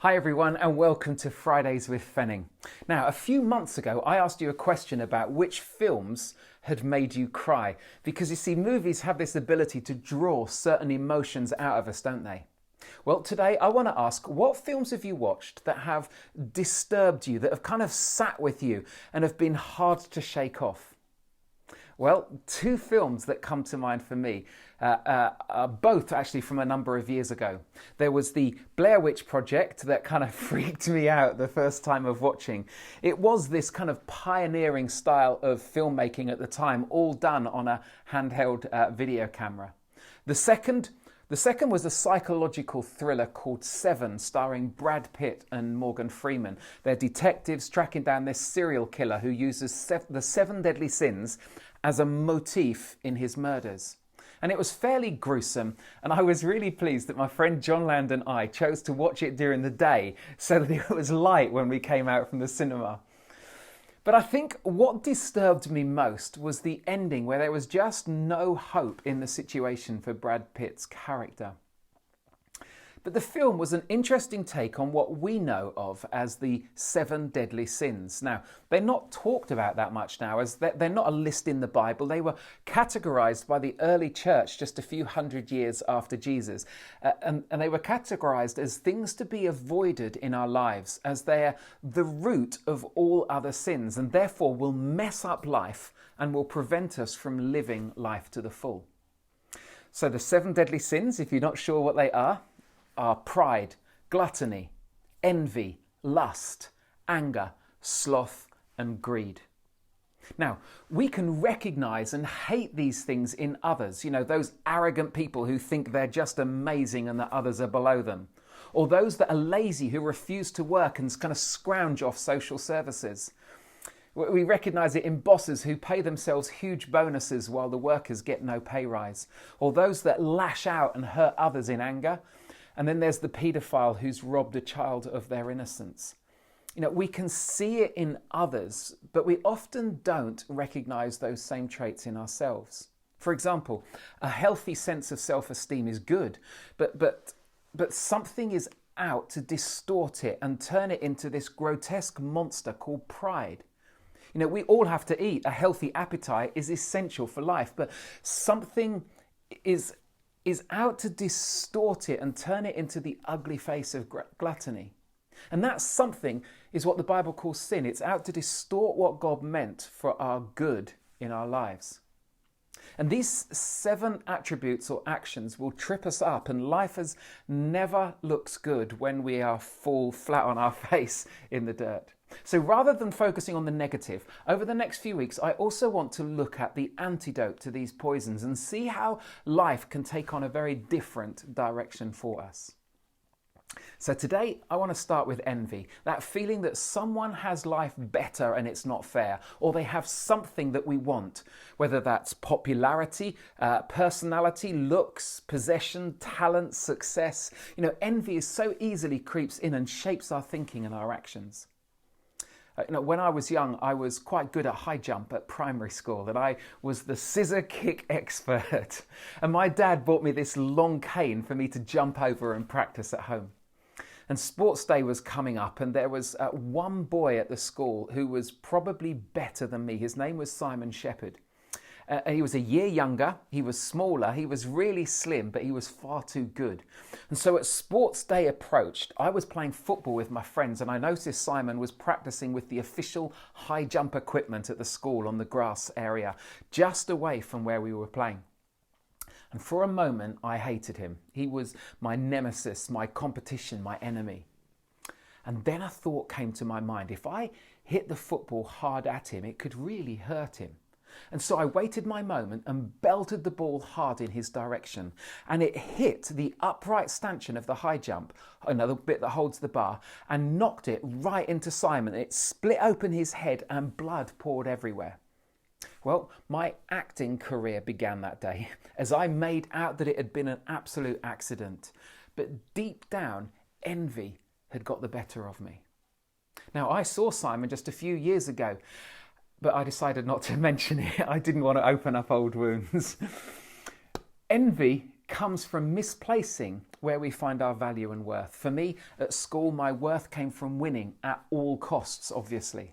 Hi everyone and welcome to Fridays with Fenning. Now, a few months ago I asked you a question about which films had made you cry, because you see, movies have this ability to draw certain emotions out of us, don't they? Well, today I want to ask, what films have you watched that have disturbed you, that have kind of sat with you and have been hard to shake off? Well, two films that come to mind for me are both actually from a number of years ago. There was the Blair Witch Project that kind of freaked me out the first time of watching. It was this kind of pioneering style of filmmaking at the time, all done on a handheld video camera. The second was a psychological thriller called Seven, starring Brad Pitt and Morgan Freeman. They're detectives tracking down this serial killer who uses the seven deadly sins as a motif in his murders. And it was fairly gruesome, and I was really pleased that my friend John Land and I chose to watch it during the day so that it was light when we came out from the cinema. But I think what disturbed me most was the ending, where there was just no hope in the situation for Brad Pitt's character. But the film was an interesting take on what we know of as the seven deadly sins. Now, they're not talked about that much now, as they're not a list in the Bible. They were categorized by the early church just a few hundred years after Jesus. And they were categorized as things to be avoided in our lives, as they're the root of all other sins, and therefore will mess up life and will prevent us from living life to the full. So the seven deadly sins, if you're not sure what they are pride, gluttony, envy, lust, anger, sloth, and greed. Now, we can recognize and hate these things in others, those arrogant people who think they're just amazing and that others are below them, or those that are lazy who refuse to work and kind of scrounge off social services. We recognise it in bosses who pay themselves huge bonuses while the workers get no pay rise, or those that lash out and hurt others in anger. And then there's the paedophile who's robbed a child of their innocence. We can see it in others, but we often don't recognise those same traits in ourselves. For example, a healthy sense of self-esteem is good, but something is out to distort it and turn it into this grotesque monster called pride. We all have to eat. A healthy appetite is essential for life, but something is out to distort it and turn it into the ugly face of gluttony. And that something is what the Bible calls sin. It's out to distort what God meant for our good in our lives. And these seven attributes or actions will trip us up, and life never looks good when we fall flat on our face in the dirt. So rather than focusing on the negative, over the next few weeks, I also want to look at the antidote to these poisons and see how life can take on a very different direction for us. So today, I want to start with envy, that feeling that someone has life better and it's not fair, or they have something that we want, whether that's popularity, personality, looks, possession, talent, success. Envy so easily creeps in and shapes our thinking and our actions. When I was young, I was quite good at high jump at primary school, and I was the scissor kick expert. And my dad bought me this long cane for me to jump over and practice at home. And sports day was coming up, and there was one boy at the school who was probably better than me. His name was Simon Shepherd. He was a year younger, he was smaller, he was really slim, but he was far too good. And so as sports day approached, I was playing football with my friends, and I noticed Simon was practicing with the official high jump equipment at the school on the grass area, just away from where we were playing. And for a moment, I hated him. He was my nemesis, my competition, my enemy. And then a thought came to my mind. If I hit the football hard at him, it could really hurt him. And so I waited my moment and belted the ball hard in his direction. And it hit the upright stanchion of the high jump, another bit that holds the bar, and knocked it right into Simon. It split open his head and blood poured everywhere. Well, my acting career began that day as I made out that it had been an absolute accident. But deep down, envy had got the better of me. Now, I saw Simon just a few years ago, but I decided not to mention it. I didn't want to open up old wounds. Envy comes from misplacing where we find our value and worth. For me, at school, my worth came from winning at all costs, obviously.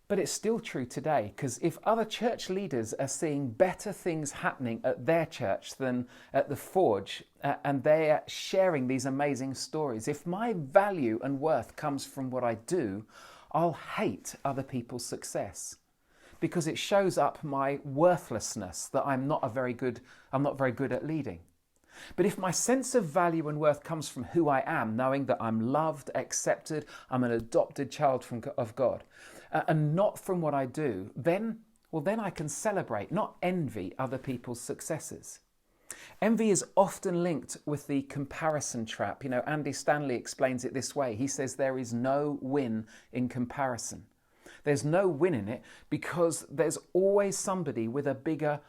But it's still true today, because if other church leaders are seeing better things happening at their church than at the Forge, and they're sharing these amazing stories, if my value and worth comes from what I do, I'll hate other people's success, because it shows up my worthlessness, that I'm not very good at leading. But if my sense of value and worth comes from who I am, knowing that I'm loved, accepted, I'm an adopted child of God, and not from what I do, then I can celebrate, not envy, other people's successes. Envy is often linked with the comparison trap. Andy Stanley explains it this way. He says there is no win in comparison. There's no win in it because there's always somebody with a bigger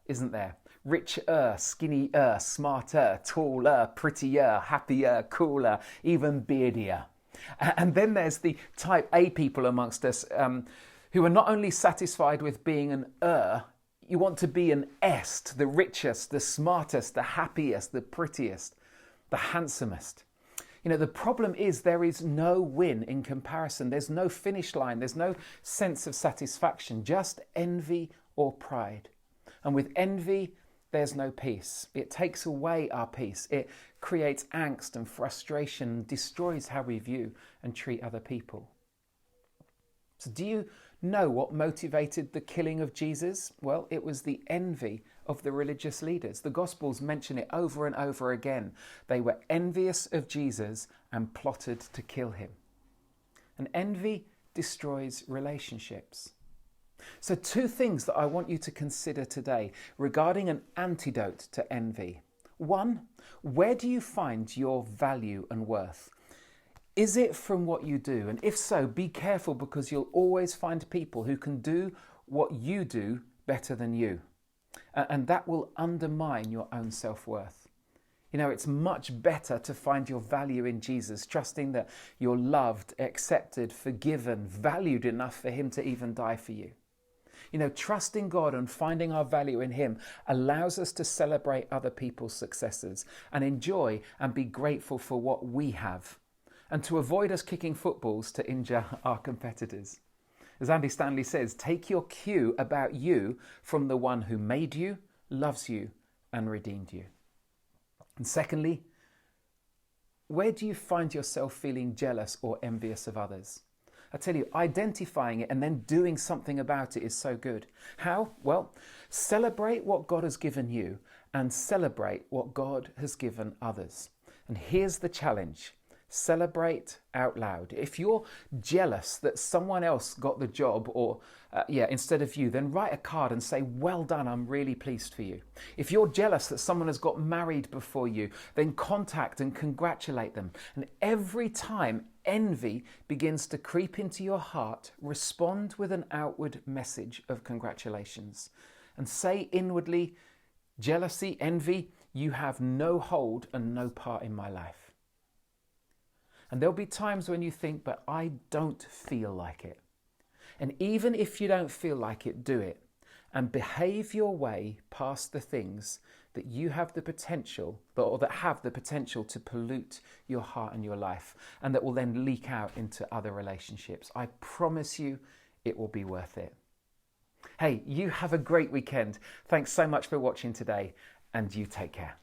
isn't there? Richer, skinnier, smarter, taller, prettier, happier, cooler, even beardier. And then there's the type A people amongst us who are not only satisfied with being an you want to be an est, the richest, the smartest, the happiest, the prettiest, the handsomest. The problem is there is no win in comparison. There's no finish line. There's no sense of satisfaction, just envy or pride. And with envy, there's no peace. It takes away our peace. It creates angst and frustration and destroys how we view and treat other people. So do you know what motivated the killing of Jesus? Well, it was the envy of the religious leaders. The Gospels mention it over and over again. They were envious of Jesus and plotted to kill him. And envy destroys relationships. So 2 things that I want you to consider today regarding an antidote to envy. 1, where do you find your value and worth? Is it from what you do? And if so, be careful, because you'll always find people who can do what you do better than you. And that will undermine your own self-worth. It's much better to find your value in Jesus, trusting that you're loved, accepted, forgiven, valued enough for him to even die for you. Trusting God and finding our value in him allows us to celebrate other people's successes and enjoy and be grateful for what we have, and to avoid us kicking footballs to injure our competitors. As Andy Stanley says, take your cue about you from the one who made you, loves you, and redeemed you. And secondly, where do you find yourself feeling jealous or envious of others? I tell you, identifying it and then doing something about it is so good. How? Well, celebrate what God has given you and celebrate what God has given others. And here's the challenge. Celebrate out loud. If you're jealous that someone else got the job instead of you, then write a card and say, well done, I'm really pleased for you. If you're jealous that someone has got married before you, then contact and congratulate them. And every time envy begins to creep into your heart, respond with an outward message of congratulations. And say inwardly, jealousy, envy, you have no hold and no part in my life. And there'll be times when you think, but I don't feel like it. And even if you don't feel like it, do it. And behave your way past the things that you have the potential, or that have the potential to pollute your heart and your life, and that will then leak out into other relationships. I promise you, it will be worth it. Hey, you have a great weekend. Thanks so much for watching today, and you take care.